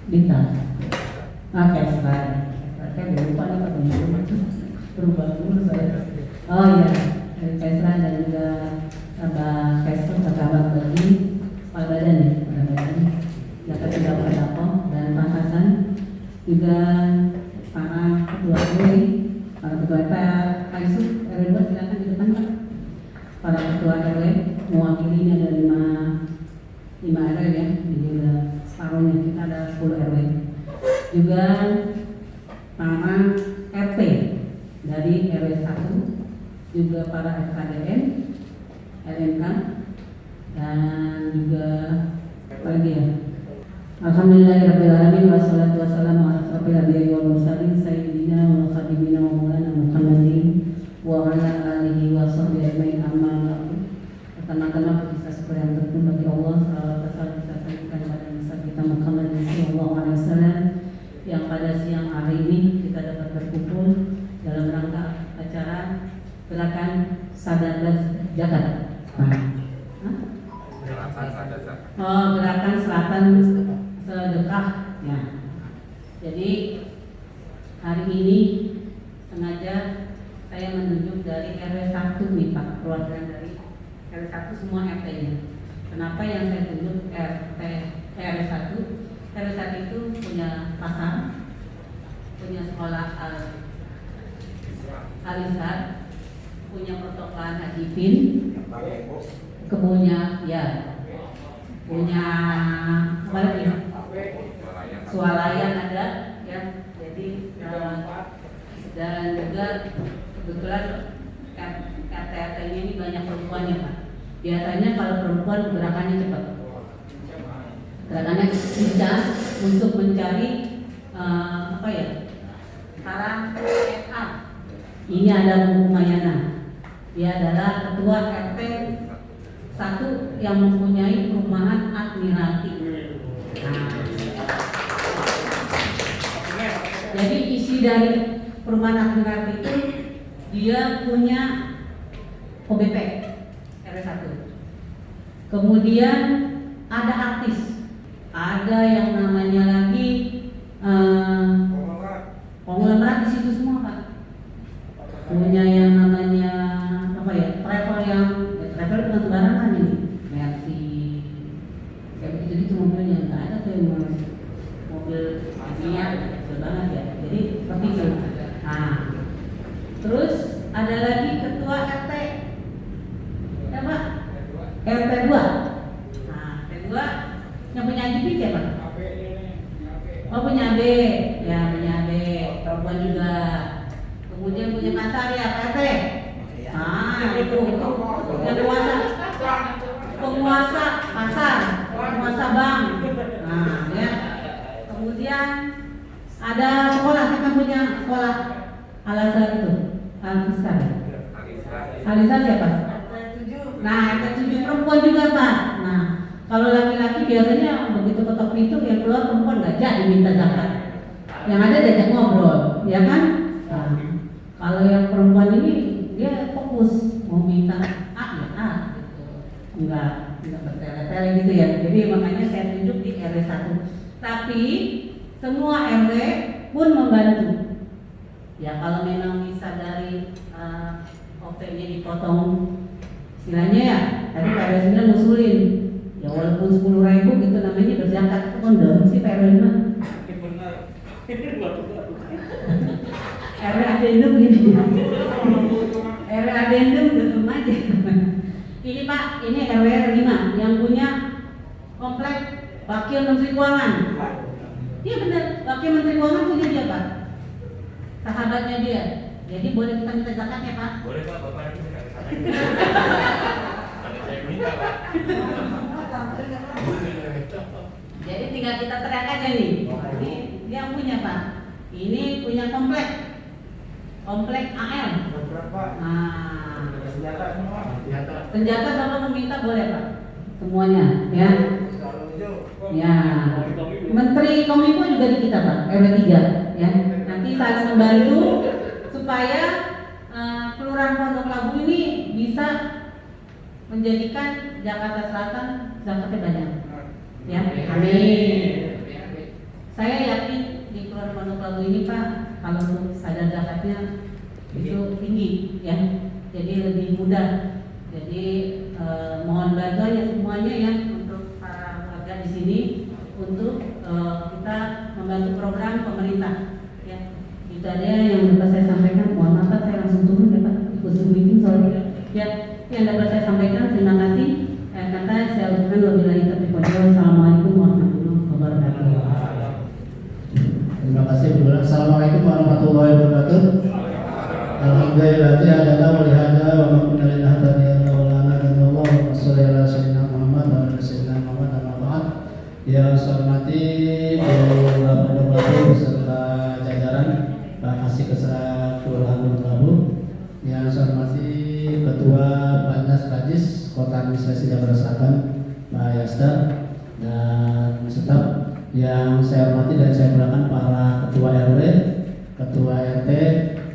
Bintang. Oke, saya lupa nih katanya berubah dulu saya. Oh iya, Kesra dan juga Abah Kesra sahabat bagi Pak Badan ya, Pak Badan. Dapat juga Pak Dapong dan Pak Hasan juga para ketua RW, para ketua Pak Yusuf RW 2 silakan di depan Pak. Para ketua RW mewakili ada 5 RW ya, jadi udah separuhnya kita ada 10 RW. Juga para RT dari RW 1, juga para FKDN, LMK, dan juga apa lagi ya? Alhamdulillahirrahmanirrahim, wassalatu wassalamu ala asrofil anbiya'i wal mursalin sayyidina wa khadimina wa maulana Muhammadin wa ala alihi wa sahbihi ajmain amma ba'du. Pertama-tama puji syukur yang terpuji bagi Allah, salawat kita sampaikan kepada Nabi kita Muhammad sallallahu alaihi wasallam yang pada siang hari ini kita dapat berkumpul dalam rangka acara gerakan Sadar Zakat. Gerakan Selatan Sedekah ya. Jadi hari ini sengaja saya menunjuk dari RW 1 nih Pak, perwakilan dari RW 1 semua RT-nya. Kenapa yang saya tunjuk RW 1? RW 1 itu punya pasar, punya sekolah Al-Izhar, punya pertokohan Haji Bin, kebunnya ya, punya apa lagi? Swalayan ada ya. Jadi dan juga kebetulan RT ini banyak perempuannya Pak. Biasanya kalau perempuan gerakannya cepat, gerakannya bisa untuk mencari apa ya, sekarang SA. Ini ada Bu Mayana, dia adalah ketua RT 1 yang mempunyai perumahan Admiralty. Jadi isi dari perumahan Admiralty itu dia punya OBP RW 1. Kemudian ada artis, ada yang namanya lagi konglomerat di situ semua Pak. Punya yang namanya apa ya, travel bukan sembarangan ini, Mercy kayak begitu mobilnya, nggak ada tuh yang mobil niat kecil banget ya. Jadi seperti itu. Nah, terus ada lagi ketua RT ya Pak, RT 2. Nah, RT 2 yang punya AJP siapa? Oh punya AB, ya punya AB, perempuan juga. Kemudian punya pasar ya Pak RT. Nah itu yang penguasa pasar, penguasa bank. Nah ya. Kemudian ada sekolah, kita punya sekolah Al-Azhar itu, Al-Azhar. Al-Azhar siapa? Nah RT 7 perempuan juga Pak. Nah kalau laki-laki biasanya begitu ketok pintu yang keluar perempuan nggak jadi minta zakat. Yang ada diajak ngobrol, ya kan? Nah, kalau yang perempuan ini dia fokus mau minta ya gitu. Enggak bertele-tele gitu ya. Jadi makanya saya tunjuk di RW 1. Tapi semua RW pun membantu. Ya kalau memang bisa dari OP-nya dipotong istilahnya ya, tadi Pak RW 9 ngusulin ya walaupun 10.000 gitu namanya berzakat. Kondom sih Pak RW 5 RW adendum gini. RW adendum dendum aja. Ini Pak, ini RW 5 yang punya komplek Wakil Menteri Keuangan. Iya benar, Wakil Menteri Keuangan punya dia Pak, sahabatnya dia. Jadi boleh kita minta zakat ya Pak? Boleh Pak, Bapak nanti minta zakat. Karena saya minta Pak. Jadi tinggal kita teriak aja nih. Ini dia yang punya Pak. Ini punya komplek AL. Nah, senjata Bapak meminta boleh Pak, semuanya ya. Ya, Menteri Kominfo juga di kita Pak, RW 3 ya. Nanti saling membantu supaya Kelurahan Pondok Labu ini bisa menjadikan Jakarta Selatan zakatnya banyak. Ya, amin. ini Pak, kalau untuk sadar zakatnya itu tinggi ya, jadi lebih mudah. Jadi mohon bantuan ya semuanya ya untuk para warga di sini untuk kita membantu program pemerintah ya. Itu aja yang dapat saya sampaikan. Mohon maaf Pak, saya langsung turun ya Pak, ikut Zoom meeting soalnya ya. Yang dapat saya sampaikan, terima kasih. Kata saya ucapkan wabillahi taufiq wal hidayah. Assalamualaikum warahmatullahi wabarakatuh. Terima kasih. Assalamualaikum warahmatullahi wabarakatuh. Alhamdulillah wa lihada wa ma kunna linahtadiya laula an hadana Allah wa sallallahu ala sayyidina Muhammad wa ala sayyidina Muhammad amma ba'd. Yang saya hormati Bapak Pondok beserta jajaran Pak Kasih Kesra Kelurahan Pondok Labu. Yang saya hormati Ketua Bandas Kajis Kota Administrasi Jakarta Selatan Pak Yasta dan staf. Yang saya hormati dan saya persilakan para ketua RW, ketua RT,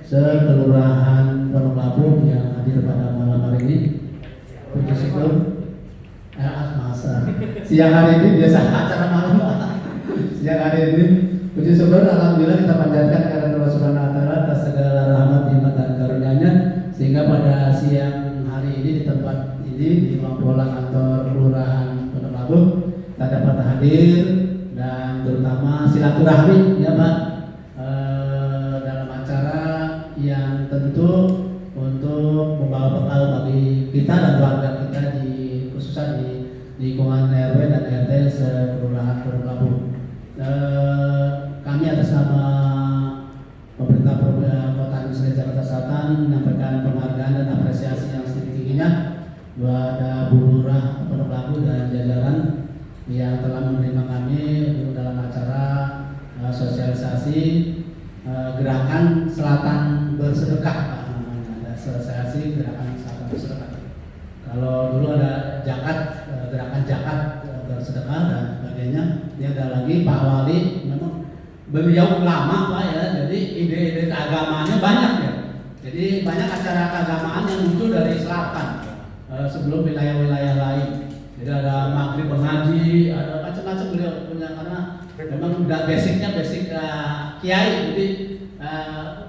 sekelurahan Pondok Labu yang hadir pada malam hari ini. Puji syukur. Masa siang hari ini biasa acara malam. Siang hari ini puji syukur alhamdulillah kita panjatkan karena Allah Subhanahu wa taala atas segala rahmat, nikmat dan karunia-Nya sehingga pada siang hari ini di tempat ini di ruang pola kantor kelurahan Pondok Labu kita dapat hadir dan terutama silaturahmi ya Pak dalam acara yang tentu untuk membawa bekal bagi kita dan warga kita khususnya di lingkungan RW dan RT sekelurahan Pondok Labu. Kami atas nama pemerintah Kota Administrasi Jakarta Selatan menyampaikan penghargaan dan apresiasi yang setinggi-tingginya kepada Bu Lurah Pondok Labu dan jajaran yang telah menerima kami dalam acara sosialisasi gerakan Selatan Bersedekah Pak, namanya ada sosialisasi gerakan Selatan Bersedekah. Kalau dulu ada gerakan zakat bersedekah dan sebagainya, ini ada lagi Pak Wali, memang beliau ulama Pak ya, jadi ide-ide keagamaannya banyak ya. Jadi banyak acara keagamaan yang muncul dari selatan sebelum wilayah-wilayah lain. Jadi ada maghrib mengaji, ada macam-macam beliau punya karena memang udah basic kiai, jadi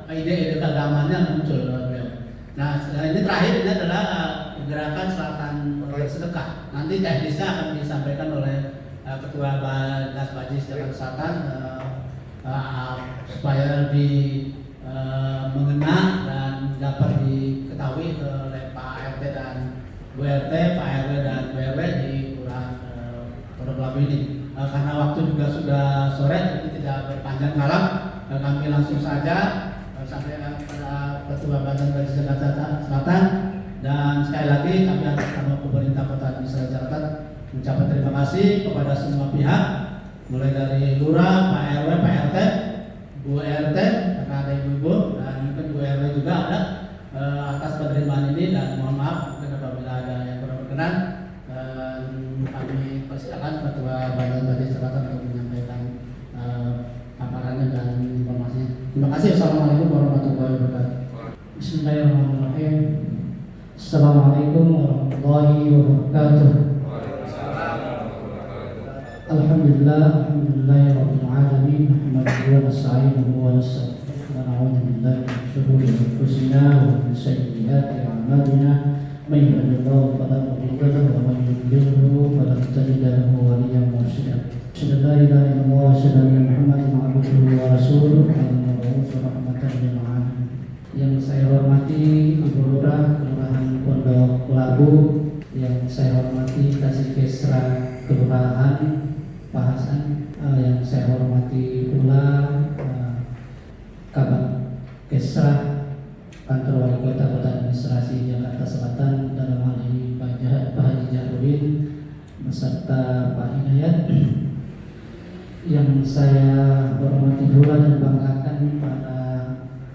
ide-ide keagamaannya muncul beliau. Nah ini terakhir ini adalah gerakan Selatan Bersedekah. Nanti teknisnya akan disampaikan oleh Ketua Bandas Kajis Jakarta Selatan supaya lebih mengena dan dapat diketahui oleh Pak RT dan Bu RT, Pak RW dan Bu RW di Kelurahan Pondok Labu ini. Karena waktu juga sudah sore, jadi tidak berpanjang malam, kami langsung saja sampai pada Ketua Bandas Kajis Jakarta Selatan. Dan sekali lagi kami atas nama pemerintah Kota Administrasi Jakarta mengucapkan terima kasih kepada semua pihak, mulai dari Lurah, Pak RW, Pak RT, Bu RT, karena ada ibu-ibu dan mungkin Bu RW juga ada atas penerimaan ini, dan mohon maaf mungkin apabila ada yang kurang berkenan. Kami persilakan Ketua Bandas Kajis Jakarta untuk menyampaikan paparannya dan informasinya. Terima kasih. Assalamualaikum warahmatullahi wabarakatuh. Bismillahirrahmanirrahim. Assalamualaikum warahmatullahi wabarakatuh. Alhamdulillahirabbil alamin. Nahmaduhu wa nasta'inuhu wa nastaghfiruh wa na'udzu billahi min shururi anfusina wa min sayyiati a'malina. May yahdihillahu fala mudilla lahu wa may yudlilhu fala tajida lahu waliyyan mursyida. Asyhadu an la ilaha illallah wa asyhadu anna Muhammadan 'abduhu wa rasuluh al-mab'uts rahmatan lil alamin. Yang saya hormati Ibu Lurah Kelurahan Pondok Labu, yang saya hormati Kasih Kesra Kelurahan Pak Hasan, yang saya hormati pula Kabak Kesra Kantor Wali Kota Kota Administrasi Jakarta Selatan, dalam hal ini Pak Haji Jahrudin beserta Pak Hidayat. Yang saya hormati pula dan banggakan para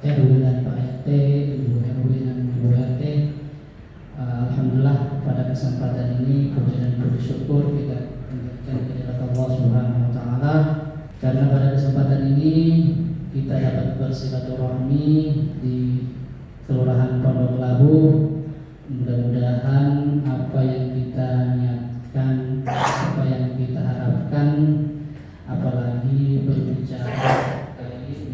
RW dan Pak RT, Ibu RW dan Ibu RT. Alhamdulillah pada kesempatan ini puji dan puji syukur kita panjatkan kehadirat Allah Subhanahu wa taala, karena pada kesempatan ini kita dapat bersilaturahmi di Kelurahan Pondok Labu. Mudah-mudahan apa yang kita niatkan, apa yang kita harapkan, apalagi berbicara terkait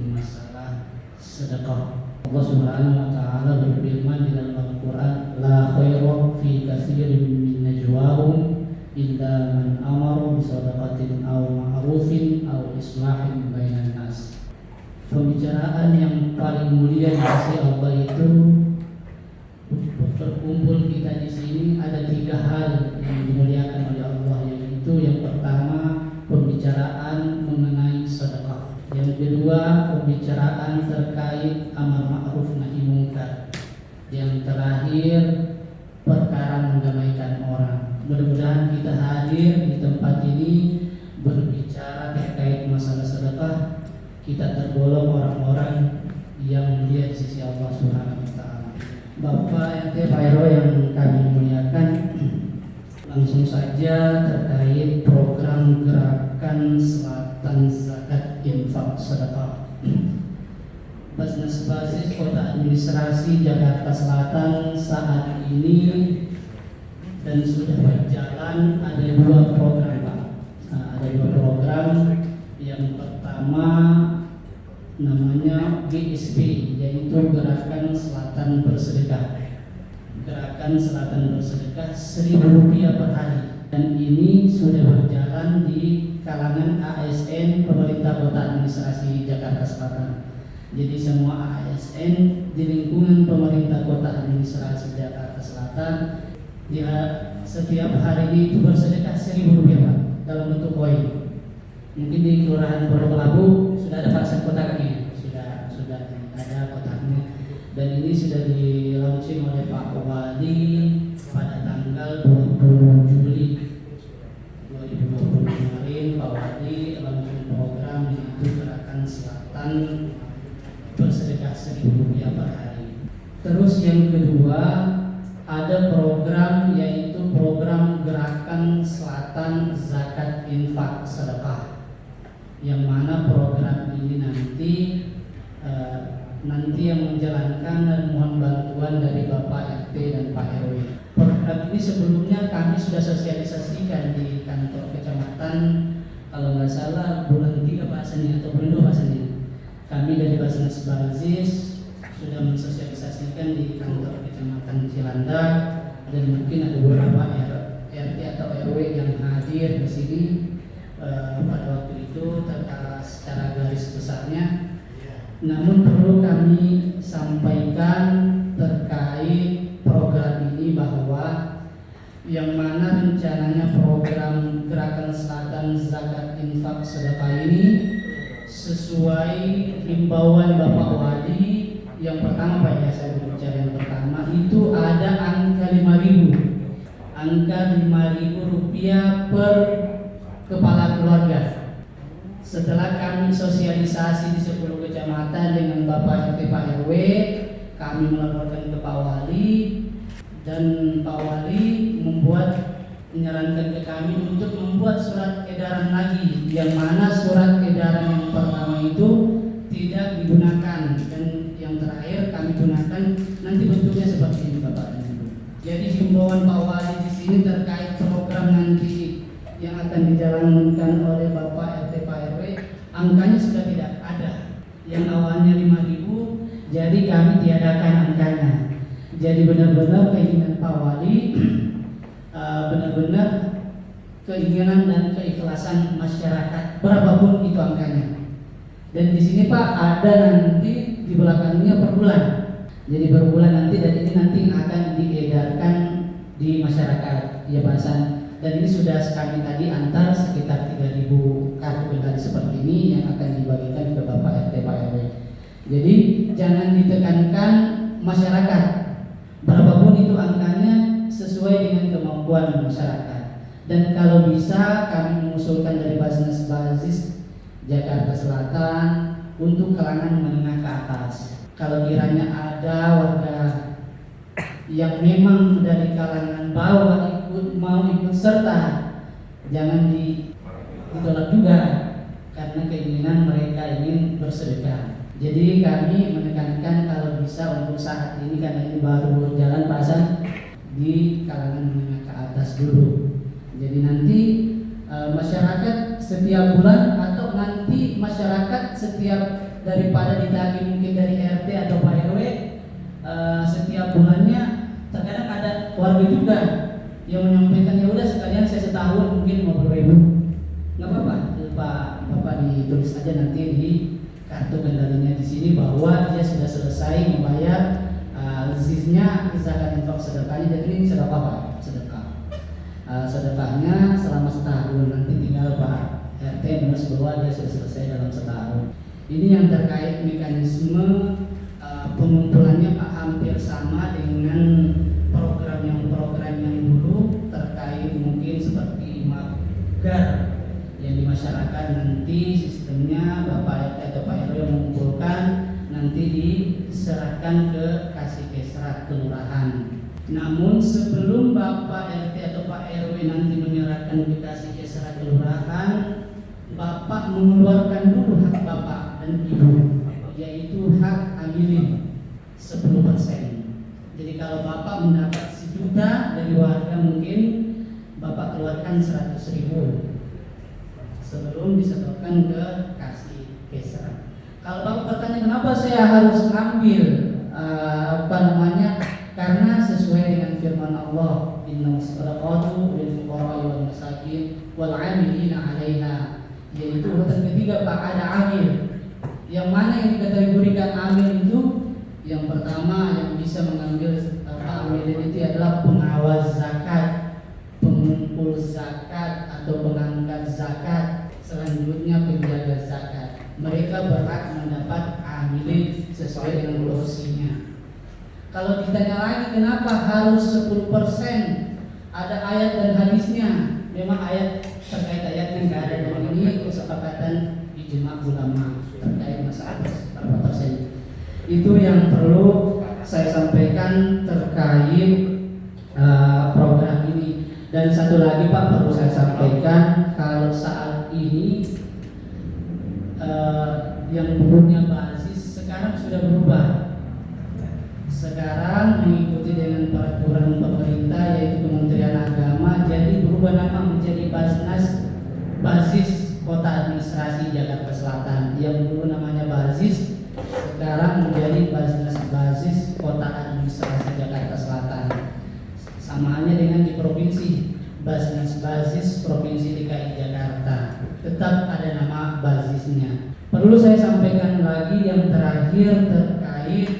sedekah. Allah Subhanahu wa taala berfirman di dalam Al-Qur'an, la khaira fi katsirin min najwahum illa man amara bi shadaqatin aw ma'rufin aw islahin bainan nas. Pembicaraan yang paling mulia di sisi Allah itu berkumpul kita di sini ada 3 hal yang dimuliakan oleh Allah, yaitu yang pertama pembicaraan mengenai sedekah, yang kedua pembicaraan terkait amar ma'ruf nahi mungkar, yang terakhir perkara mendamaikan orang. Mudah-mudahan kita hadir di tempat ini berbicara terkait masalah sedekah, kita tergolong orang-orang yang mulia di sisi Allah Subhanahu wa taala. Bapak RT Pak RW yang kami muliakan, langsung saja terkait program gerakan Selatan Zakat Infak Sedekah. Basnas Basis Kota Administrasi Jakarta Selatan saat ini dan sudah berjalan ada 2 program Pak. Ada 2 program. Yang pertama namanya GSB, yaitu Gerakan Selatan Bersedekah. Gerakan Selatan Bersedekah Rp1.000 per hari, dan ini sudah berjalan di kalangan ASN Pemerintah Kota Administrasi Jakarta Selatan. Jadi semua ASN di lingkungan Pemerintah Kota Administrasi Jakarta Selatan dia setiap hari itu bersedekah Rp1.000 Pak, dalam bentuk koin. Mungkin di Kelurahan Pondok Labu sudah ada pasang kotaknya, sudah ada kotaknya, dan ini sudah di launching oleh Pak Wali pada tanggal 20 Juli 2020 kemarin. Pak Wali launching program yaitu Gerakan Selatan Bersedekah Rp1.000 per hari. Terus yang kedua ada program yaitu program Gerakan Selatan Zakat Infak Sedekah, yang mana program ini nanti yang menjalankan dan mohon bantuan dari Bapak RT dan Pak RW. Program ini sebelumnya kami sudah sosialisasikan di kantor kecamatan, kalau nggak salah bulan 3 bahasanya atau bulan 2 bahasanya. Kami dari Basnas Basis sudah mensosialisasikan di kantor kecamatan Cilandak, dan mungkin ada beberapa RT atau RW yang hadir di sini pada waktu itu secara garis besarnya. Namun perlu kami sampaikan terkait program ini bahwa yang mana rencananya program Gerakan Selatan Zakat Infak Sedekah ini sesuai himbauan Bapak Wali. Yang pertama Pak, ya saya berbicara yang pertama itu ada angka 5.000, angka Rp5.000 per kepala keluarga. Setelah kami sosialisasi di 10 kecamatan dengan Bapak RT Pak RW, kami melaporkan ke Pak Wali, dan Pak Wali menyarankan ke kami untuk membuat surat edaran lagi, yang mana surat edaran yang pertama itu tidak digunakan, dan yang terakhir kami gunakan nanti bentuknya seperti ini Bapak Ibu. Jadi himbauan Pak Wali di sini terkait program nanti yang akan dijalankan oleh Bapak RT Pak RW, angkanya sudah tidak ada. Yang awalnya 5.000, jadi kami tiadakan angkanya. Jadi benar-benar keinginan Pak Wali, benar-benar keinginan dan keikhlasan masyarakat, berapapun itu angkanya. Dan di sini Pak ada nanti di belakangnya per bulan. Jadi per bulan nanti, dan ini nanti akan diedarkan di masyarakat, ya Pak Hasan. Dan ini sudah kami tadi antar sekitar 3.000 kartu tadi seperti ini yang akan dibagikan ke Bapak RT Pak RW. Jadi jangan ditekankan masyarakat, berapapun itu angkanya sesuai dengan kemampuan masyarakat. Dan kalau bisa kami mengusulkan dari Basnas Basis Jakarta Selatan untuk kalangan menengah ke atas. Kalau kiranya ada warga yang memang dari kalangan bawah mau ikut serta, jangan ditolak juga, karena keinginan mereka ingin bersedekah. Jadi kami menekankan kalau bisa untuk saat ini, karena ini baru berjalan Pak Hasan, di kalangan menengah ke atas dulu. Jadi nanti masyarakat setiap bulan atau nanti masyarakat setiap daripada ditagih mungkin dari RT atau Pak RW setiap bulannya, terkadang ada warga juga yang menyampaikan ya udah sekalian saya setahun mungkin 50.000. Nggak apa-apa, Bapak ditulis aja nanti di kartu kendalinya di sini bahwa dia sudah selesai membayar zisnya, zakat infak sedekahnya. Jadi ini sedekah Pak, sedekahnya selama setahun, nanti tinggal Pak RT menulis bahwa dia sudah selesai dalam setahun. Ini yang terkait mekanisme pengumpulannya Pak, hampir sama dengan program yang dulu terkait mungkin seperti magar yang di masyarakat. Nanti sistemnya Bapak RT atau Pak RW mengumpulkan, nanti diserahkan ke kasih kesrat kelurahan. Namun sebelum Bapak RT atau Pak RW nanti menyerahkan ke kasih kesrat kelurahan, Bapak mengeluarkan dulu hak Bapak dan Ibu, yaitu hak amilin 10%. Jadi kalau Bapak mendapat 1 juta dari warga, mungkin Bapak keluarkan 100.000 sebelum disetorkan ke kasih kesrat. Kalau Bapak bertanya kenapa saya harus ambil karena sesuai dengan firman Allah, innamas shadaqatu lil fuqara'i wal masakin wal 'amilina 'alaiha, yaitu urutan ketiga Pak, ada amil. Yang mana yang dikategorikan amil itu? Yang pertama yang bisa mengambil amil itu adalah pengawas zakat, pengumpul zakat atau pengangkat zakat, selanjutnya penjaga zakat. Mereka berhak mendapat amilin sesuai dengan porsinya. Kalau ditanya lagi kenapa harus 10%, ada ayat dan hadisnya. Memang ayat terkait ayatnya nggak ada, dan ini kesepakatan ijma ulama terkait masalah berapa persen. Itu yang perlu saya sampaikan terkait program ini. Dan satu lagi Pak, perlu saya sampaikan, kalau saat ini yang dulunya basis sekarang sudah berubah. Sekarang mengikuti dengan peraturan pemerintah yaitu Kementerian Agama, jadi berubah nama menjadi Basnas, Basis Kota Administrasi Jakarta Selatan. Yang dulu namanya Basis, sekarang menjadi Basnas Basis Kota Administrasi Jakarta Selatan. Samaannya dengan di provinsi, Basnas Basis Provinsi DKI Jakarta, tetap ada nama basisnya. Perlu saya sampaikan lagi yang terakhir terkait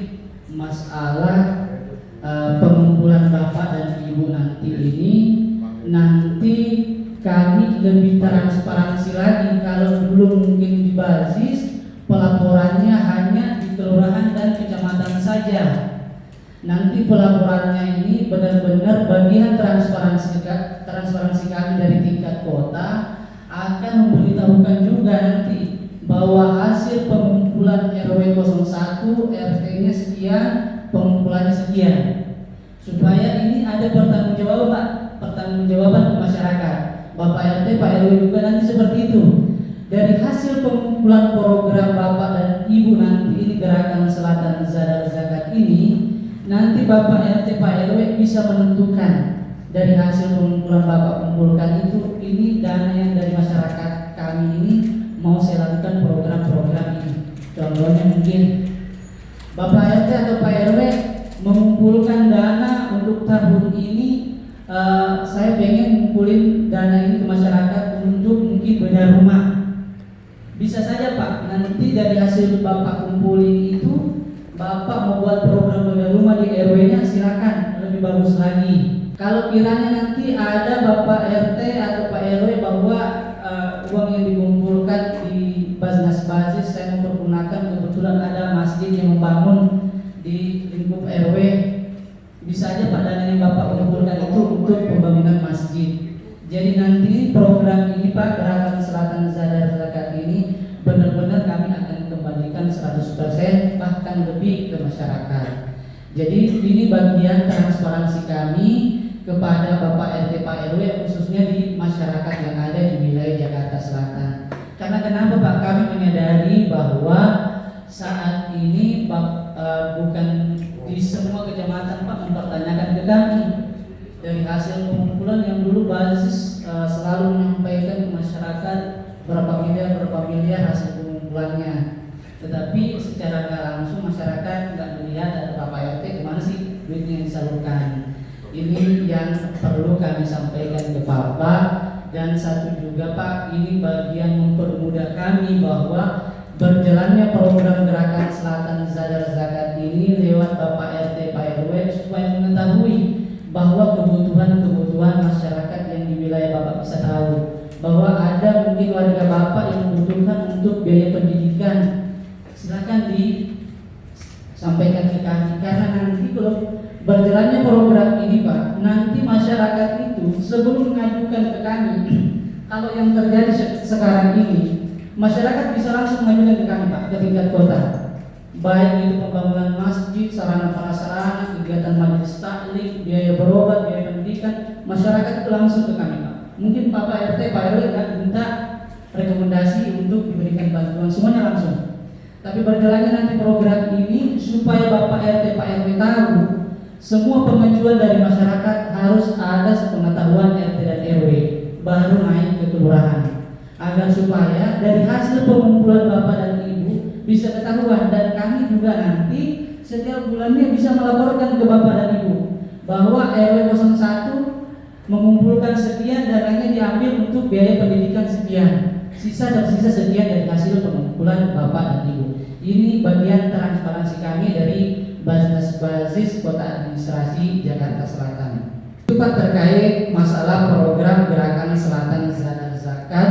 masalah pengumpulan Bapak dan Ibu nanti ini. Nanti kami lebih transparansi lagi. Kalau dulu mungkin di basis pelaporannya hanya di kelurahan dan kecamatan saja, nanti pelaporannya ini benar-benar bagian transparansi kami dari tingkat kota akan memberitahukan juga nanti bahwa hasil pengumpulan RW 01 RT-nya sekian, pengumpulannya sekian, supaya ini ada pertanggungjawaban Pak, pertanggungjawaban ke masyarakat. Bapak RT, Pak RW juga nanti seperti itu. Dari hasil pengumpulan program Bapak dan Ibu nanti ini Gerakan Selatan Zadar Zakat ini, nanti Bapak RT, Pak RW bisa menentukan dari hasil pengumpulan Bapak kumpulkan itu, ini dana yang dari masyarakat kami ini mau saya lakukan program-program ini. Contohnya mungkin Bapak RT atau Pak RW mengumpulkan dana untuk tahun ini, saya pengen ngumpulin dana ini ke masyarakat untuk mungkin bedah rumah. Bisa saja Pak, nanti dari hasil Bapak kumpulin itu, Bapak mau buat program bedah rumah di RW-nya, silakan, lebih bagus lagi. Kalau kiranya nanti ada Bapak RT atau Pak RW bahwa uang yang dikumpulkan di Basnas Basis saya mempergunakan, kebetulan ada masjid yang membangun di lingkup RW, bisa aja Pak dana yang Bapak kumpulkan itu untuk pembangunan masjid. Jadi nanti program ini Pak, Gerakan Selatan Zadar Zakat ini benar-benar kami akan kembalikan 100% bahkan lebih ke masyarakat. Jadi ini bagian transparansi kami kepada Bapak RT Pak RW, khususnya di masyarakat yang ada di wilayah Jakarta Selatan. Karena kenapa Pak, kami menyadari bahwa saat ini bukan di semua kecamatan Pak mempertanyakan ke kami. Dari hasil pengumpulan yang dulu basis selalu menyampaikan ke masyarakat berapa miliar hasil pengumpulannya. Tetapi secara nggak langsung masyarakat nggak melihat ada Bapak RT kemana sih duitnya yang disalurkan. Ini yang perlu kami sampaikan ke Bapak. Dan satu juga Pak, ini bagian mempermudah kami bahwa berjalannya program Gerakan Selatan Sadar Zakat ini lewat Bapak RT Pak RW supaya mengetahui bahwa kebutuhan masyarakat yang di wilayah Bapak bisa tahu bahwa ada mungkin warga Bapak yang membutuhkan untuk biaya pendidikan. Silakan disampaikan ke kami karena nanti kalau berjalannya program ini Pak, nanti masyarakat itu sebelum mengajukan ke kami, kalau yang terjadi sekarang ini, masyarakat bisa langsung mengajukan ke kami Pak, ke tingkat kota. Baik itu pembangunan masjid, sarana prasarana, kegiatan majelis taklim, biaya berobat, biaya pendidikan, masyarakat itu langsung ke kami Pak. Mungkin Bapak RT, Pak RW nggak minta rekomendasi untuk diberikan bantuan, semuanya langsung. Tapi berjalannya nanti program ini supaya Bapak RT, Pak RW tahu semua pengajuan dari masyarakat harus ada sepengetahuan RT dan RW baru naik ke kelurahan agar supaya dari hasil pengumpulan Bapak dan Ibu bisa ketahuan dan kami juga nanti setiap bulannya bisa melaporkan ke Bapak dan Ibu bahwa RW 01 mengumpulkan sekian dananya diambil untuk biaya pendidikan sekian, sisa sekian dari hasil pengumpulan Bapak dan Ibu. Ini bagian transparansi kami dari basis Kota Administrasi Jakarta Selatan. Itu Pak terkait masalah program Gerakan Selatan Sadar Zakat.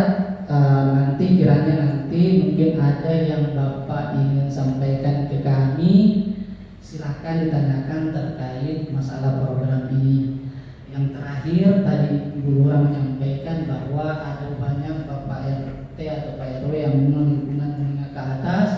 Nanti mungkin ada yang Bapak ingin sampaikan ke kami, silahkan ditanyakan terkait masalah program ini. Yang terakhir tadi Ibu Lurah menyampaikan bahwa ada banyak Bapak RT atau Pak RW yang lingkungan menengah ke atas.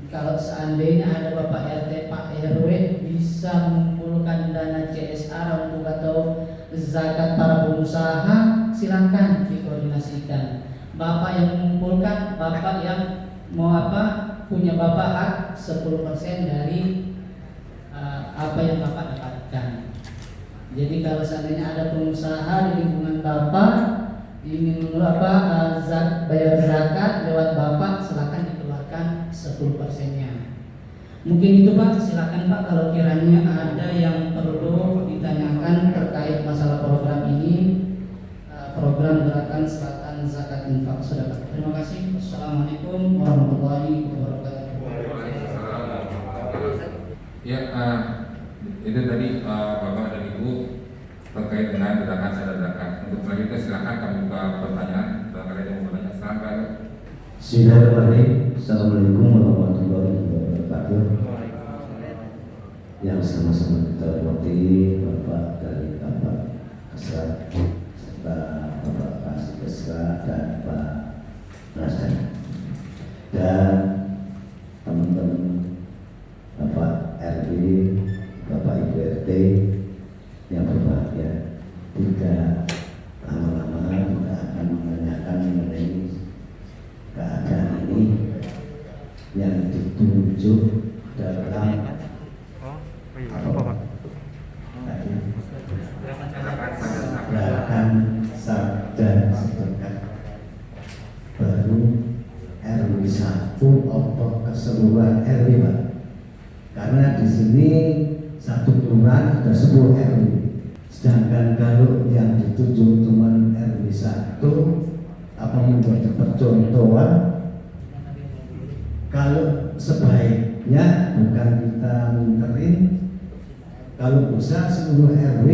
Kalau seandainya ada Bapak RT, Pak RW bisa mengumpulkan dana CSR untuk atau zakat para pengusaha, silakan dikoordinasikan. Bapak yang mengumpulkan, Bapak yang mau punya Bapak hak 10% dari apa yang Bapak dapatkan. Jadi kalau seandainya ada pengusaha di lingkungan Bapak ingin bayar zakat lewat Bapak, silakan dikeluarkan 10%-nya. Mungkin itu Pak, silakan Pak kalau kiranya ada yang perlu ditanyakan terkait masalah program ini, program Gerakan Selatan Zakat Infak Sedekah. Terima kasih. Wassalamualaikum warahmatullahi wabarakatuh. Ya, itu tadi Bapak dan Ibu terkait dengan Gerakan Sadar Zakat. Untuk selanjutnya silakan kami buka pertanyaan. Barangkali ada yang mau bertanya, silakan. Bismillahirrahmanirrahim. Assalamualaikum warahmatullahi wabarakatuh. Yang sama-sama kita hormati Bapak dari Bapak Kasrat serta Bapak Kasih Kesra dan Pak Nasdan dan teman-teman Bapak RW, Bapak Ibu RT yang berbahagia. Tidak lama-lama kita akan menanyakan mengenai keadaan ini yang ditunjuk dalam Gerakan Sadar Sedekah baru RW 1 atau keseluruhan RW Pak. Karena di sini satu kelurahan ada 10 RW. Sedangkan kalau yang ditunjuk cuma RW 1 apa menjadi percontohan, kalau sebaiknya bukan kita minterin, kalau bisa seluruh RW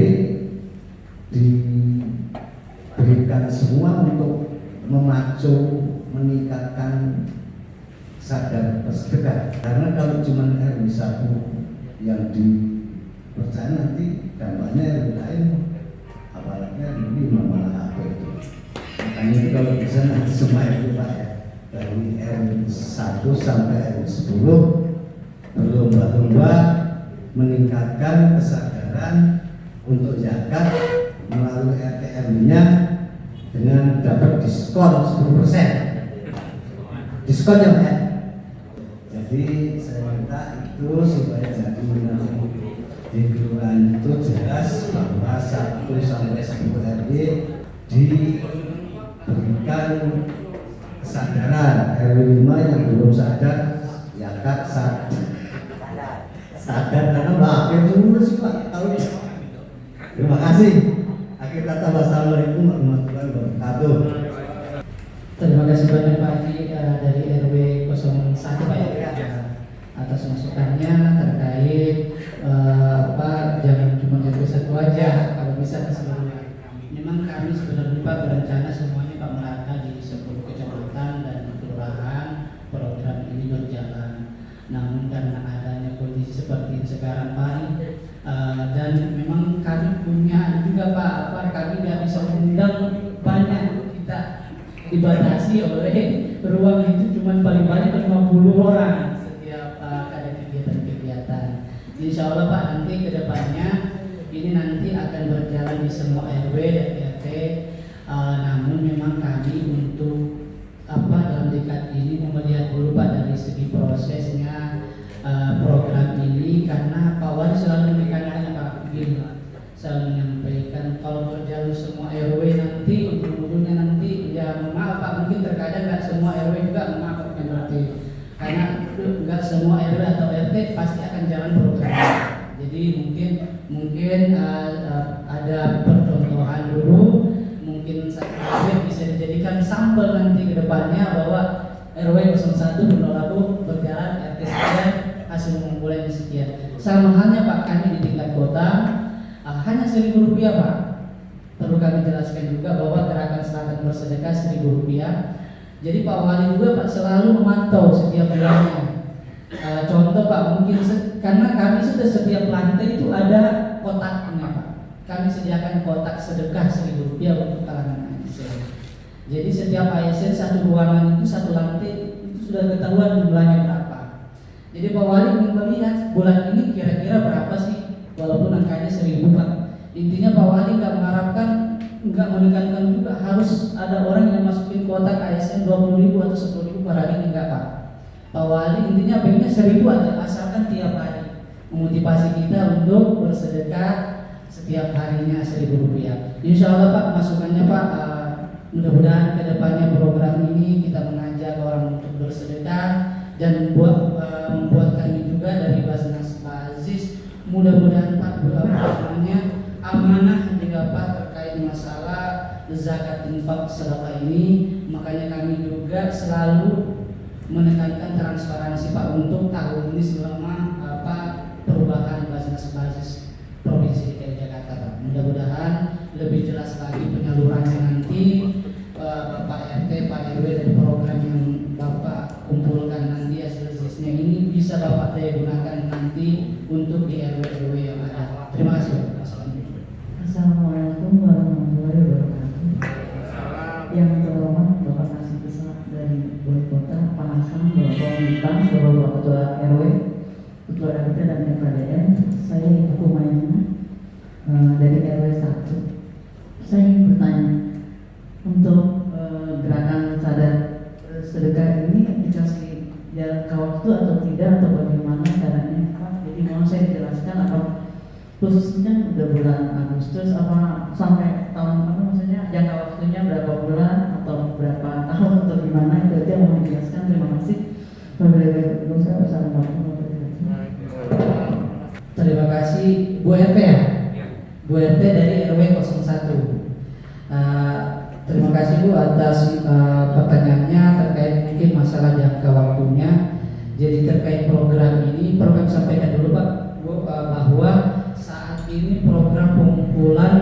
diberikan semua untuk memacu meningkatkan sadar bersedekah. Karena kalau cuma RW 1 yang dipercaya, nanti dampaknya RW lain, apalagi RW 5 malah apa itu. Makanya itu kalau bisa nanti semua RW Pak ya, dari RW 1 sampai RW 10 berlomba-lomba meningkatkan kesadaran untuk zakat melalui RT RW-nya dengan dapat diskon 10%. Diskon ya Pak ya. Jadi saya minta itu supaya jadi di kelurahan itu jelas bahwa 1 sampai 10 RW diberikan kesadaran. RW 5 yang belum sadar masyarakat sadar karena bahkan dulu sih Pak tahu. Terima kasih. Akhir kata, wassalamualaikum warahmatullahi wabarakatuh. Terima kasih banyak Pak Haji dari RW 01 Pak ya atas masukannya terkait jangan cuma RW 1 aja, kalau bisa keseluruhan. Memang kami sebenarnya Pak berencana semuanya Pak merata di 10 kecamatan dan kelurahan program ini berjalan. Namun karena adanya kondisi seperti ini sekarang Pak, dan memang kami punya juga Pak, kami nggak bisa mengundang banyak, kita dibatasi oleh ruang itu cuma paling banyak 50 orang setiap ada kegiatan-kegiatan. Insya Allah Pak nanti kedepannya ini nanti akan berjalan di semua RW dan RT. Namun memang kami untuk dalam dekat ini melihat dulu Pak dari segi prosesnya program ini, karena Pak Wali selalu menekankan Pak begini, selalu menyampaikan kalau berjalan semua RW nanti ujung-ujungnya nanti ya maaf Pak, mungkin terkadang nggak semua RW juga mengamalkan berarti, karena nggak semua RW atau RT pasti akan jalan program. Jadi mungkin ada percontohan dulu, mungkin satu bisa dijadikan sampel nanti ke depannya bahwa RW 01 Gunung Labu berjalan, RT sekian, hasil pengumpulan sekian. Sama halnya Pak, kami di tingkat kota hanya Rp1.000 Pak. Perlu kami jelaskan juga bahwa gerakan Selatan bersedekah Rp1.000. Jadi Pak Wali juga Pak selalu memantau setiap bulannya. Contoh Pak, mungkin karena kami sudah setiap lantai itu ada kotaknya Pak. Kami sediakan kotak sedekah Rp1.000 untuk kalangan ASN. Jadi setiap ASN satu ruangan itu satu lantai itu sudah ketahuan jumlahnya berapa. Jadi Pak Wali ingin melihat bulan ini kira-kira berapa sih, walaupun angkanya 1.000 Pak. Intinya Pak Wali nggak mengharapkan, nggak menekankan juga harus ada orang yang masukin kotak ASN 20.000 atau 10.000 per hari, enggak Pak. Pak Wali intinya pengennya 1.000 aja, asalkan tiap hari memotivasi kita untuk bersedekah setiap harinya Rp1.000. Insya Allah Pak masukannya Pak, mudah-mudahan kedepannya program ini kita mengajak orang untuk bersedekah dan membuat kami juga dari Basnas Pak Aziz mudah-mudahan Pak amanah juga Pak terkait masalah zakat infak sedekah ini. Makanya kami juga selalu menekankan transparansi Pak untuk tahun ini selama perubahan Basnas Pak Aziz Provinsi DKI Jakarta Pak. Mudah-mudahan lebih jelas lagi penyalurannya nanti Bapak RT, Pak RW dari program yang Bapak kumpulkan nanti hasil-hasilnya ini bisa Bapak daya gunakan nanti untuk di RW-RW yang ada. Terima kasih. Assalamualaikum warahmatullahi wabarakatuh. Yang terhormat Bapak Kasih Besar dari Wali Kota, Pak Hasan, Bapak Bintang, Bapak Ketua RW, Ketua RT dan FKDN. Saya Ibu Kumayana dari RW 1. Saya ingin bertanya, untuk gerakan sadar sedekah ini dikasih jangka waktu atau tidak, atau bagaimana caranya Pak? Jadi mohon saya dijelaskan apa khususnya udah bulan Agustus apa sampai tahun apa, maksudnya jangka waktunya berapa bulan atau berapa tahun atau gimana, itu aja mohon dijelaskan. Terima kasih. Terima kasih Bu RT ya. Bu RT dari RW 01. Terima kasih Bu atas pertanyaannya terkait mungkin masalah jangka waktunya. Jadi terkait program ini, program sampaikan dulu Pak Bu, bahwa saat ini program pengumpulan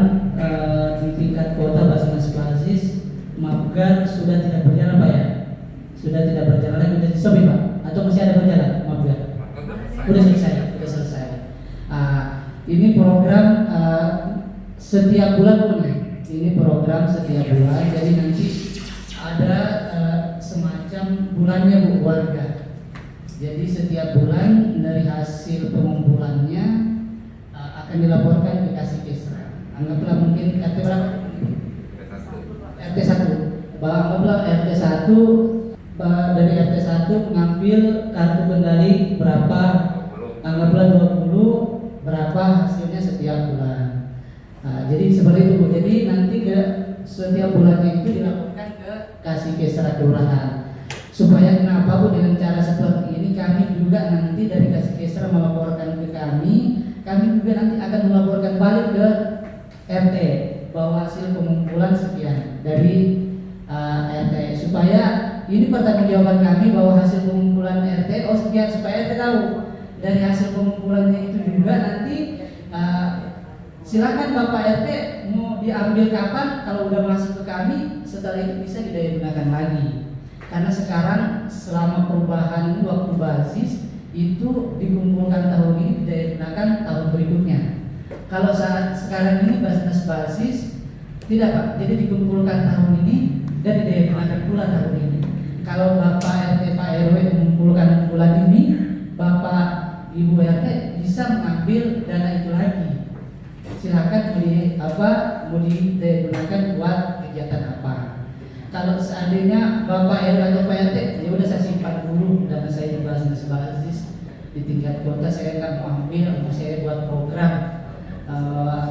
di tingkat kota Basnas Basis Mabgar sudah tidak berjalan Pak ya? Sudah tidak berjalan lagi, sudah stop Pak? Atau masih ada berjalan Mabgar? Sudah selesai. Ini program setiap bulan Bu. Ini program setiap bulan, jadi nanti ada semacam bulannya Bu warga. Jadi setiap bulan dari hasil pengumpulannya akan dilaporkan ke Kasih-Kesra. Anggaplah mungkin RT berapa? RT 1. Anggaplah RT 1 dari RT 1 ngambil kartu kendali berapa? Anggaplah 20, berapa hasilnya setiap bulan. Jadi seperti itu Bu. Jadi nanti ke setiap bulannya itu dilaporkan ke Kasih-Kesra kelurahan. Supaya kenapa Bu, dengan cara seperti ini kami juga nanti dari Kasih melaporkan ke kami juga nanti akan melaporkan balik ke RT bahwa hasil pengumpulan sekian dari RT, supaya ini pertanggungjawaban kami bahwa hasil pengumpulan RT sekian, supaya RT tahu dari hasil pengumpulannya itu juga nanti silakan Bapak RT mau diambil kapan, kalau udah masuk ke kami setelah itu bisa didaya gunakan lagi. Karena sekarang selama perubahan waktu basis itu dikumpulkan tahun ini didaya gunakan tahun berikutnya. Kalau saat sekarang ini basis tidak Pak, jadi dikumpulkan tahun ini dan didaya gunakan pula tahun ini. Kalau Bapak RT Pak RW mengumpulkan bulan ini, Bapak Ibu RT bisa mengambil dana itu lagi. Silakan mau didaya gunakan buat kegiatan apa. Kalau seandainya Bapak RW atau Pak RT, ya udah saya simpan dulu dana saya di basis di tingkat kota, saya nggak mau ambil, untuk saya buat program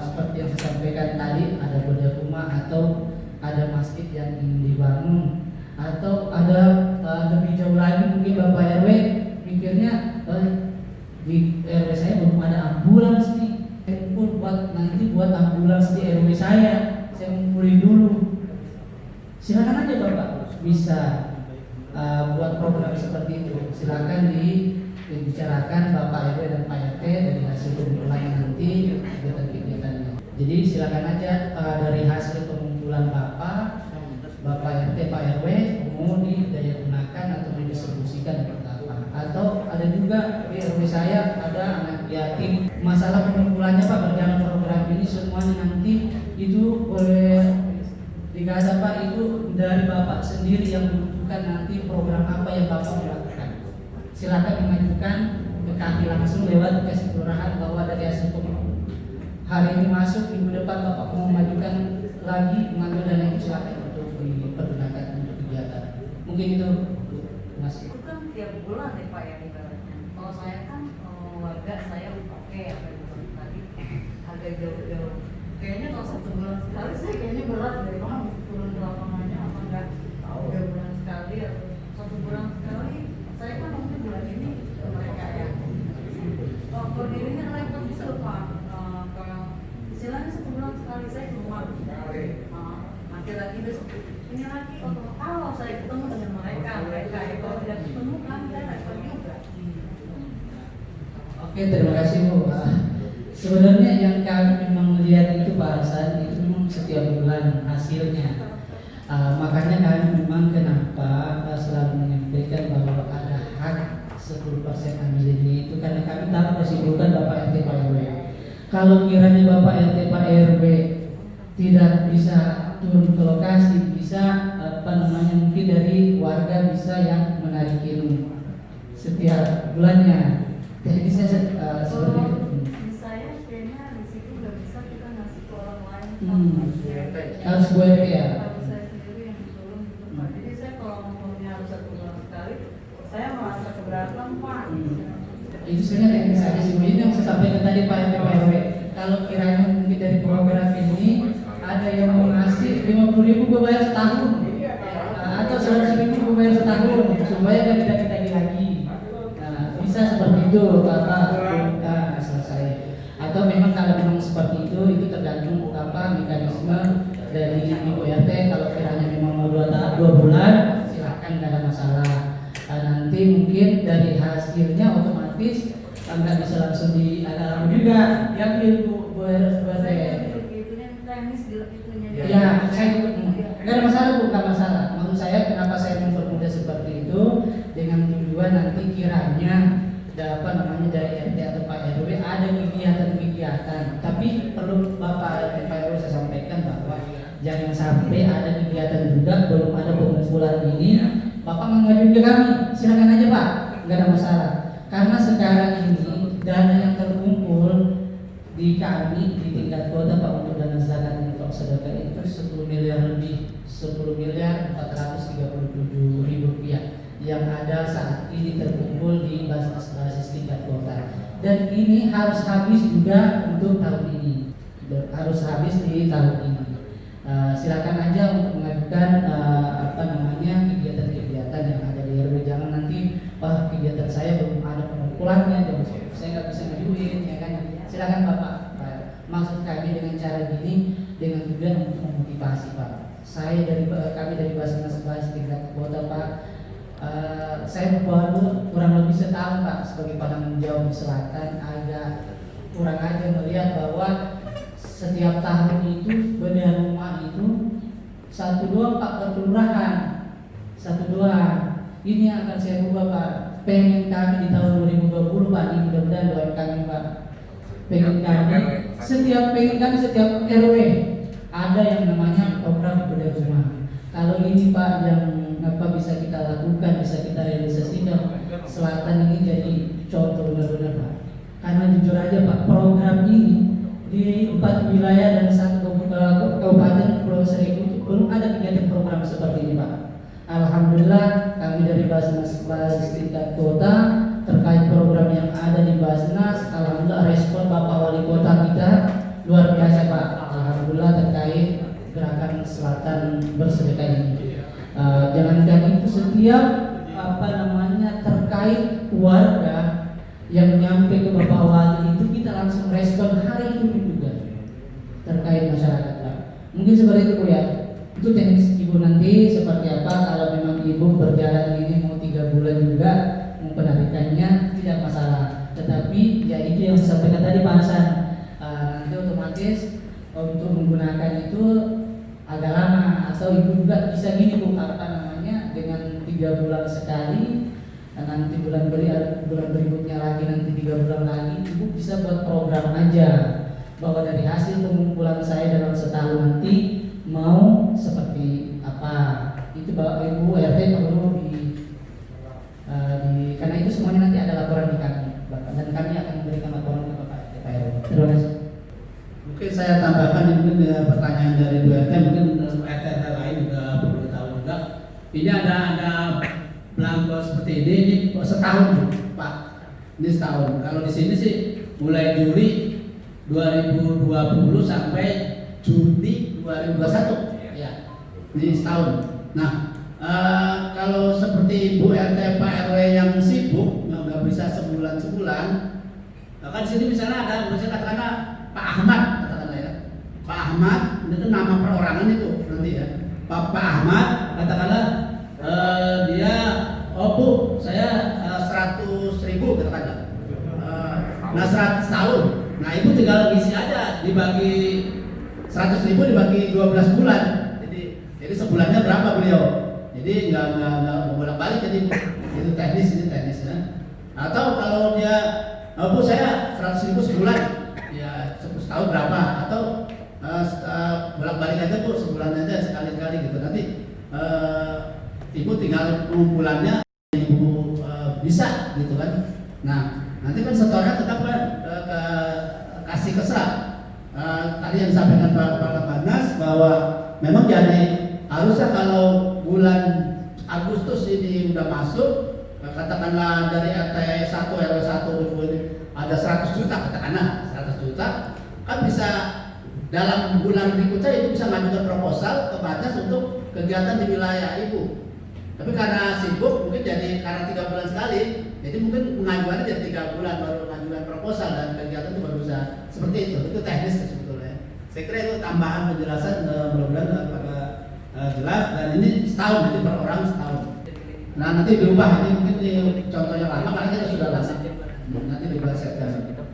seperti yang saya sampaikan tadi, ada bedah rumah atau ada masjid yang ingin dibangun, atau ada lebih jauh lagi mungkin Bapak RW mikirnya di RW saya belum ada ambulans nih, saya kumpul buat ambulans di RW saya ngumpulin dulu. Silakan aja Bapak bisa buat program seperti itu. Silakan dibicarakan Bapak RW dan Pak RT dari hasil pengumpulan nanti kegiatan-kegiatannya. Jadi silakan aja dari hasil pengumpulan Bapak RT Pak RW mau didaya gunakan atau didistribusikan untuk apa. Atau ada juga di RW saya ada anak yatim, masalah pengumpulannya Pak berjalan program ini semuanya nanti itu dikasih Pak itu dari Bapak sendiri yang menentukan nanti program apa yang Bapak mau lakukan. Silakan mengajukan ke kami langsung lewat Kasih Kelurahan bahwa dari hasil hari ini masuk, minggu depan Bapak mau memajukan lagi mengambil dana itu, silakan untuk dipergunakan untuk kegiatan. Mungkin itu Mas. Itu kan tiap bulan ya Pak ya ibaratnya. Kalau saya kan warga saya oke apa yang tadi agak jauh-jauh. Kayaknya kalau 1 bulan sekali saya kayaknya berat dari mana turun ke lapangannya, apa enggak 3 bulan sekali atau 1 bulan sekali. Saya kan mungkin bulan ini mereka ya berdirinya repot bisa Pak. Kalau istilahnya 1 bulan sekali saya ke rumah nanti lagi besok ini lagi kalau saya ketemu dengan mereka itu kalau tidak ketemu kan saya repot juga. Oke, terima kasih Bu. Sebenarnya yang kami memang melihat itu Pak Hasan itu memang setiap bulan hasilnya. Makanya kami memang kenapa selalu menyampaikan bahwa ada hak 10% ambil ini itu karena kami tahu kesibukan Bapak RT Pak RW. Kalau kiranya Bapak RT Pak RW tidak bisa turun ke lokasi, bisa mungkin dari warga bisa yang menarikin setiap bulannya. Jadi saya seperti itu. Saya kayaknya di situ nggak bisa kita ngasih ke orang lain. Harus gue ya. Harus saya sendiri yang turun gitu Pak. Jadi saya kalau ngomongnya harus 1 bulan sekali, saya merasa keberatan Pak. Itu sebenarnya yang saya ini yang saya sampaikan tadi Pak RW. Kalau kiranya mungkin dari program ini ada yang mau ngasih 50.000 gue bayar setahun, atau 100.000 gue bayar setahun supaya kan tidak ditagih lagi. Bisa seperti itu Bapak selesai. Atau memang kalau memang seperti itu tergantung mekanisme dari Ibu RT. Kalau kiranya memang mau 2 bulan silakan, tidak ada masalah. Nanti mungkin dari hasilnya otomatis nggak bisa langsung dialami juga yang Ibu RT. Teknis itunya. Ya, saya nggak ada masalah Bu, nggak masalah. Maksud saya kenapa saya mempermudah seperti itu dengan tujuan nanti kiranya dari RT atau Pak RW ada kegiatan-kegiatan. Tapi perlu Bapak RT Pak RW saya sampaikan bahwa jangan sampai ada kegiatan juga belum ada pengumpulan ini, Bapak mengajukan ke kami, silakan aja Pak, nggak ada masalah. Karena sekarang ini dana yang terkumpul di kami di tingkat kota Pak untuk dana zakat infak sedekah itu 10 miliar lebih, 10.437.000 rupiah yang ada saat ini terkumpul di basis tingkat kota, dan ini harus habis juga untuk tahun ini, harus habis di tahun ini. Silakan aja untuk mengajukan kegiatan-kegiatan yang ada di pukulannya dong, saya nggak bisa ngajuin ya kan. Silakan Bapak. Maksud kami dengan cara gini dengan tujuan untuk memotivasi Pak. Kami dari Basarnas tingkat kota Pak. Saya baru kurang lebih setahun Pak sebagai Pangdam Jawa Selatan, agak kurang aja melihat bahwa setiap tahun itu bendera rumah itu satu doang Pak per kelurahan, satu doang. Ini yang akan saya ubah Pak. Pengen kami di tahun 2020 Pak, ini mudah-mudahan doain kami Pak. Pengen kami setiap RW ada yang namanya program bendera rumah. Kalau ini Pak yang bisa kita lakukan, bisa kita realisasikan, Selatan ini jadi contoh benar-benar Pak. Karena jujur aja Pak, program ini di 4 wilayah dan 1 kabupaten Kepulauan Seribu itu belum ada kegiatan program seperti ini Pak. Alhamdulillah kami dari Basarnas tingkat kota terkait program yang ada di Basarnas, alhamdulillah respon Bapak Wali Kota kita luar biasa Pak. Alhamdulillah terkait gerakan Selatan bersedekah ini. Jangankan itu, setiap terkait warga yang nyampe ke Bapak Wali itu kita langsung respon hari itu juga terkait masyarakat Pak. Mungkin seperti itu Bu ya. Itu teknis Ibu nanti seperti apa. Kalau memang Ibu berjalan ini mau 3 bulan juga mau penarikannya tidak masalah. Tetapi ya itu yang disampaikan tadi Pak Hasan, nanti otomatis untuk menggunakan itu agak lama, atau Ibu juga bisa gini Bu, dengan 3 bulan sekali, nanti bulan berikutnya lagi, nanti 3 bulan lagi Ibu bisa buat program aja bahwa dari hasil pengumpulan saya dalam setahun nanti mau seperti apa. Itu Bapak Ibu RT perlu karena itu semuanya nanti ada laporan di kami Bapak, dan kami akan memberikan laporan ke Bapak RT Pak RW. Terima kasih. Mungkin saya tambahkan mungkin pertanyaan dari Bu RT, mungkin RT lain juga perlu tahu juga. Ini ada belangko seperti ini setahun Pak. Ini setahun. Kalau di sini sih mulai Juli 2020 sampai Juni 2021. Ya. Ini setahun. Nah, kalau seperti Bu RT Pak RW yang sibuk nggak bisa sebulan, kan di sini misalnya ada misalnya katakanlah Pak Ahmad, katakanlah ya. Pak Ahmad itu nama perorangan itu nanti ya. Pak Ahmad katakanlah dia Bu, saya 100.000 katakanlah. Nah 100 tahun. Nah Ibu tinggal ngisi aja, dibagi 100.000 dibagi 12 bulan. Jadi sebulannya berapa beliau? Jadi nggak bolak-balik, jadi itu teknis ya. Atau kalau dia Bu saya 100.000 sebulan, ya 10 tahun berapa? Atau bolak-balik aja Bu, sebulan aja sekali-kali gitu. Nanti Ibu tinggal pengumpulannya Ibu bisa gitu kan. Nah nanti kan setornya tetap kan kasih ke SRA. Tadi yang disampaikan Pak Barnas bahwa memang jadi harusnya kalau bulan Agustus ini udah masuk, katakanlah dari RT 1 RW 1 ada 100 juta katakanlah 100 juta, kan bisa dalam bulan berikutnya Ibu bisa mengajukan proposal ke Batas untuk kegiatan di wilayah Ibu. Tapi karena sibuk mungkin jadi karena 3 bulan sekali, jadi mungkin pengajuannya jadi 3 bulan baru mengajukan proposal dan kegiatan itu baru bisa seperti itu. Itu teknis sebetulnya. Saya kira itu tambahan penjelasan, mudah-mudahan pada jelas, dan ini setahun, jadi per orang setahun. Nah nanti diubah, ini mungkin di contohnya lama karena kita sudah lama. Nanti di bulan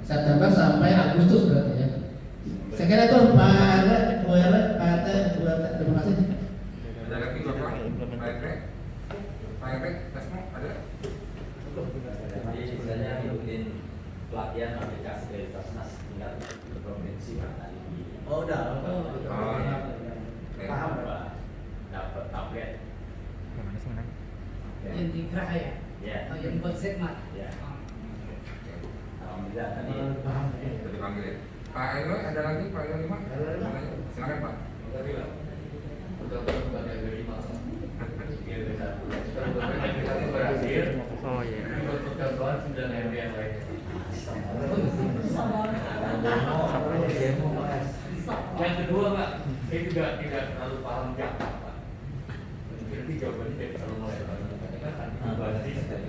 September sampai Agustus berarti ya. Saya kira itu Pak RW, Bu RW, Pak RT, terima kasih. Ada lagi Bapak? Pak RT? Pak RT, Tasmo ada? Jadi sebenarnya ngikutin pelatihan aplikasi dari Basarnas tingkat provinsi Pak tadi. Oh udah. Paham Pak? Dapat tablet. Yang di Gerah ya? Ya. Oh, yang buat segmen. Ya. Alhamdulillah tadi. Paham. Kita dipanggil ya. Pak RW ada lagi? Pak RW 5? Silakan Pak. Udah pada dari masa. Berhasil. Oh iya. Untuk kawan 9 RW yang lain. Yang kedua Pak, saya juga tidak terlalu paham Jakarta Pak. Mungkin jawabannya tidak terlalu mulai. Karena kan basis dan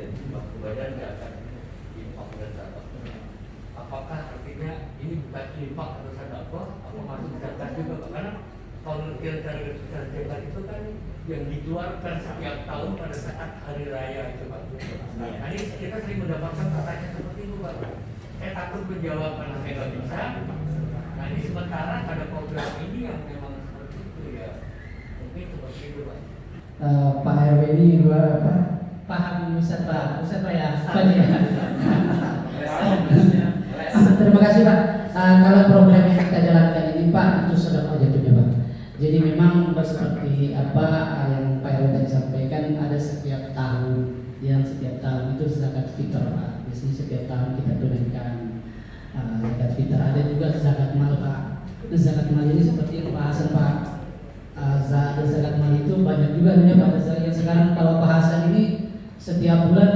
badan Jakarta infak dan zakat. Apakah artinya ini bukan infak atau sedekah, apa masuk zakat juga? Karena kalau kita zakat itu kan yang dikeluarkan setiap tahun pada saat hari raya itu Pak. Nah ini kita sering mendapatkan pertanyaan seperti itu Pak. Saya takut menjawab karena saya nggak bisa. Nah ini sementara ada program ini yang memang seperti itu ya. Mungkin seperti itu Pak. Pak RW ini gua apa? Paham Ustaz Pak ya. Terima kasih Pak. Kalau program yang kita jalankan ini Pak itu sedekah jatuhnya Pak. Jadi memang seperti apa yang Pak RW tadi sampaikan, ada setiap tahun, yang setiap tahun itu zakat fitrah Pak. Biasanya setiap tahun kita tunaikan zakat fitrah. Ada juga zakat mal Pak. Zakat mal ini seperti yang Pak Hasan Pak. Zakat mal itu banyak juga nih Pak. Yang sekarang kalau Pak Hasan ini setiap bulan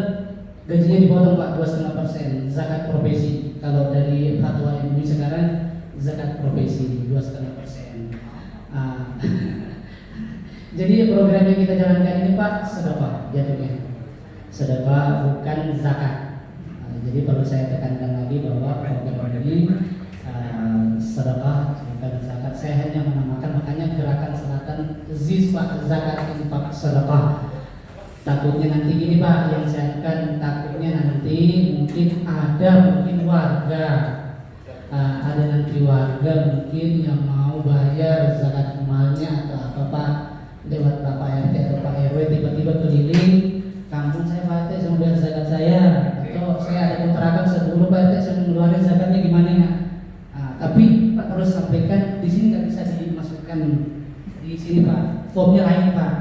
gajinya dipotong Pak 2,5% zakat profesi. Kalau dari fatwa MUI sekarang zakat profesi 2,5%. Jadi program yang kita jalankan ini Pak sedekah jatuhnya. Sedekah bukan zakat. Jadi perlu saya tekankan lagi bahwa program ini sedekah bukan zakat. Saya hanya menamakan makanya gerakan selatan ZIS Pak, zakat infak sedekah. Takutnya nanti gini Pak, yang saya akan takutnya nanti mungkin warga ada nanti warga mungkin yang mau bayar zakat malnya atau apa Pak lewat Bapak RT atau Pak RW tiba-tiba keliling kampung saya Pak RT saya mau bayar zakat saya atau saya ada kontrakan sebelum Pak RT saya mengeluarkan zakatnya gimana ya. Tapi Pak harus sampaikan di sini nggak bisa dimasukkan di sini Pak, formnya lain Pak.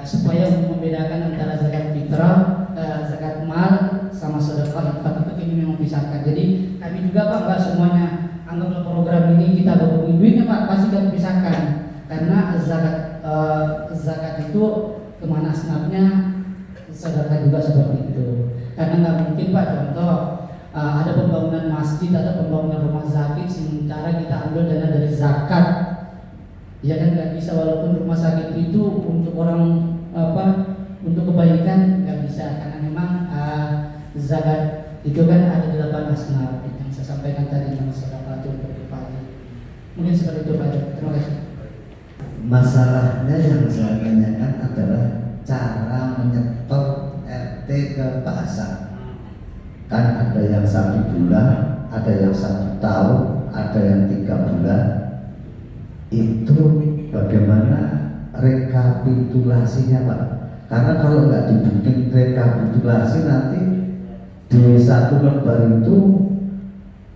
Supaya membedakan antara zakat fitrah, zakat mal sama sedekah infak itu ini memang pisahkan. Jadi kami juga Pak nggak semuanya anggaplah program ini kita gabungin duitnya Pak, pasti kami pisahkan karena zakat itu kemana asnafnya, sedekah juga seperti itu. Karena nggak mungkin Pak contoh ada pembangunan masjid atau pembangunan rumah sakit sementara kita ambil dana dari zakat. Ya kan nggak bisa, walaupun rumah sakit itu untuk orang untuk kebaikan nggak bisa karena memang zakat itu kan ada 8 asnaf yang saya sampaikan tadi yang sedekatul berkifayah. Mungkin seperti itu Pak. Terima kasih. Masalahnya yang saya tanyakan adalah cara menyetor RT ke Pak Hasan. Kan ada yang 1 bulan, ada yang 1 tahun, ada yang 3 bulan. Itu bagaimana rekapitulasinya Pak? Karena kalau nggak dibikin rekapitulasi nanti di 1 lembar itu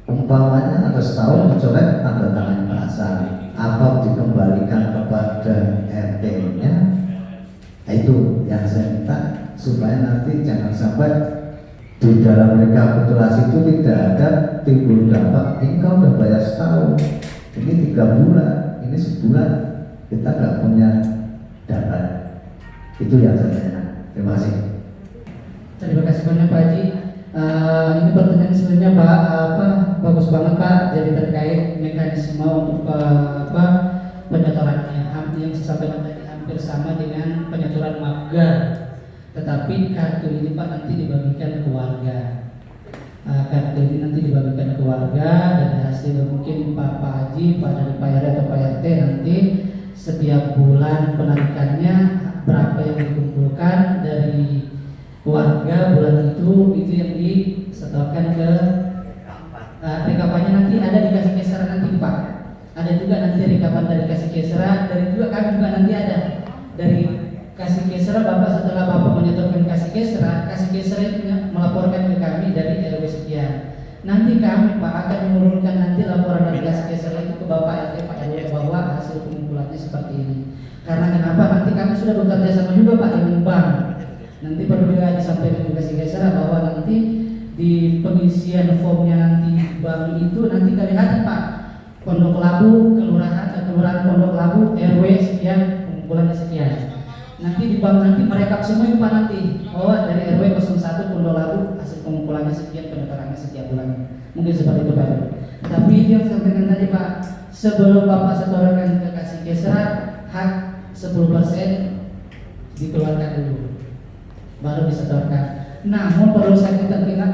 umpamanya ada setahun dicoret tanda tangan Pak Hasan, apa dikembalikan kepada RT-nya? Itu yang saya minta supaya nanti jangan sampai di dalam rekapitulasi itu tidak ada timbul dampak ini kau udah bayar setahun, ini 3 bulan, ini sebulan kita nggak punya data. Itu yang saya tanya. Terima kasih. Terima kasih banyak Pak Haji. Ini pertanyaan sebenarnya Pak bagus banget Pak. Jadi terkait mekanisme untuk penyetorannya yang saya sampaikan tadi hampir sama dengan penyetoran Mapgar. Tetapi kartu ini Pak nanti dibagikan ke warga. Kartu ini nanti dibagikan ke warga dan hasil mungkin Pak Haji, Pak dari Pak RT atau Pak RT nanti setiap bulan penarikannya berapa yang dikumpulkan dari warga bulan itu yang disetorkan ke rekapannya nanti ada dikasih keseran nanti Pak. Ada juga nanti rekapan dari kasih keseran, dari juga kami juga nanti ada dari kasih keseran Bapak setelah Bapak menyetorkan kasih keseran itu melaporkan ke kami dari RW sekian. Nanti kami Pak akan menurunkan nanti laporan dari kasih keseran itu ke Bapak RT Pak RW bahwa hasil pengumpulannya seperti ini. Karena kenapa nanti kami sudah bekerja sama juga Pak dengan bank. Nanti perlu juga disampaikan ke kasih keseran bahwa nanti di pengisian formnya nanti bank itu nanti kelihatan Pak Pondok Labu kelurahan Pondok Labu RW sekian pengumpulannya sekian. Nanti di bank nanti merekap semua Pak nanti. Oh dari RW 01 Pondok Labu hasil pengumpulannya sekian, penyetorannya setiap bulan. Mungkin seperti itu Pak. Tapi yang saya sampaikan tadi Pak, sebelum Bapak setorkan ke kasih keseran hak 10% dikeluarkan dulu, baru disetorkan. Namun perlu saya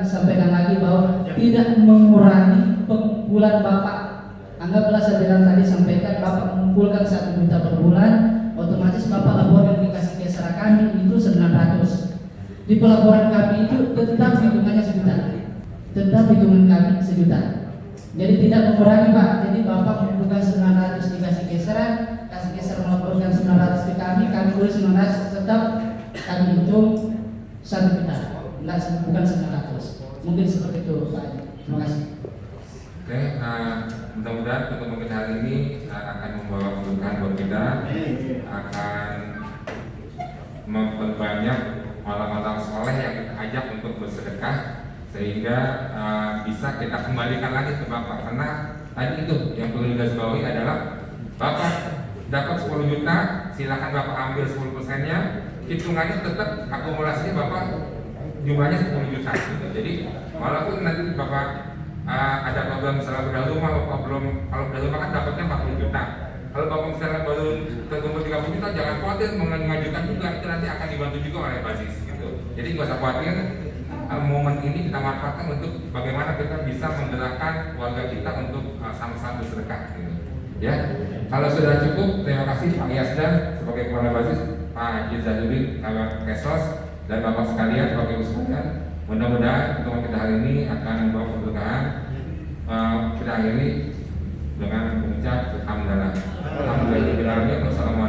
sampaikan lagi bahwa tidak mengurangi pengumpulan Bapak. Anggaplah saya bilang tadi sampaikan Bapak mengumpulkan 1 juta per bulan, otomatis Bapak laporan di kasih kesera kami itu 900. Di pelaporan kami itu tetap hitungannya sejuta. Tetap hitungan kami sejuta. Jadi tidak mengurangi Pak. Jadi Bapak mengumpulkan 900 dikasih kesera, kasih kesera melaporkan 900 ke kami tulis 900 tetap kami hitung 1 juta. Enggak, bukan 900. Mungkin seperti itu Pak. Terima kasih. Oke, mudah-mudahan pertemuan kita hari ini akan membawa keberkahan buat kita, akan memperbanyak orang-orang soleh yang kita ajak untuk bersedekah, sehingga bisa kita kembalikan lagi ke Bapak. Karena tadi itu yang perlu digarisbawahi adalah Bapak dapat 10 juta, silakan Bapak ambil 10%-nya, hitungannya tetap akumulasinya Bapak jumlahnya 10 juta gitu. Jadi walaupun nanti Bapak ada program misalnya bedah rumah, Bapak belum, kalau bedah rumah kan dapatnya 40 juta. Kalau Bapak misalnya baru terkumpul 30 juta, jangan khawatir mengajukan juga, itu nanti akan dibantu juga oleh basis gitu. Jadi nggak usah khawatir, momen ini kita manfaatkan untuk bagaimana kita bisa menggerakkan warga kita untuk sama-sama bersedekah gitu. Ya, kalau sudah cukup, terima kasih Pak Yasdan sebagai kepala basis, Pak Jizadudin, Kawan Kesos, dan Bapak sekalian, Bapak Ibu sekalian. Mudah-mudahan pertemuan kita hari ini akan membawa keberkahan. Kita akhiri dengan mengucap alhamdulillah. Alhamdulillah. Wassalamualaikum